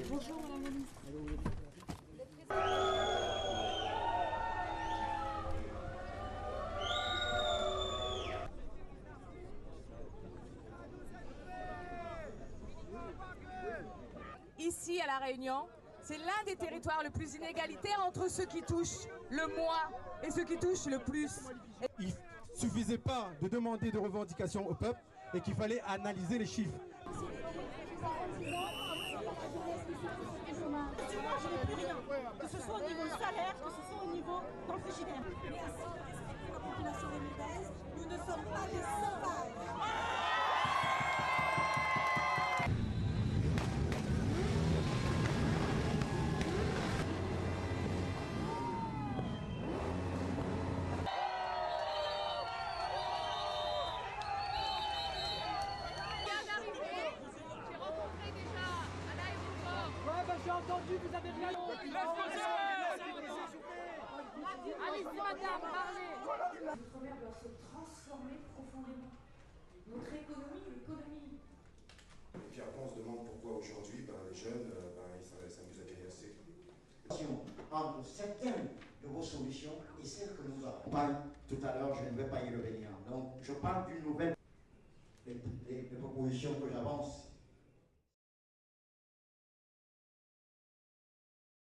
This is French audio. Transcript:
Bonjour Madame la Ministre. Ici, à La Réunion, c'est l'un des territoires le plus inégalitaire entre ceux qui touchent le moins et ceux qui touchent le plus. Il ne suffisait pas de demander de revendications au peuple et qu'il fallait analyser les chiffres. Que ce soit au niveau salaire, que ce soit au niveau dans le frigidaire. Mais ainsi de respecter la population réunionnaise, nous ne sommes pas des sauvages. J'ai entendu, vous avez rien dit. Allez-y madame, parlez. Le commerce doit se transformer profondément. Notre économie, l'économie. Et puis après on se demande pourquoi aujourd'hui les jeunes ils s'amusent à gagner assez. Entre certaines de vos solutions et celles que nous avons. Tout à l'heure, je ne vais pas y revenir. Donc je parle d'une nouvelle. Les propositions que j'avance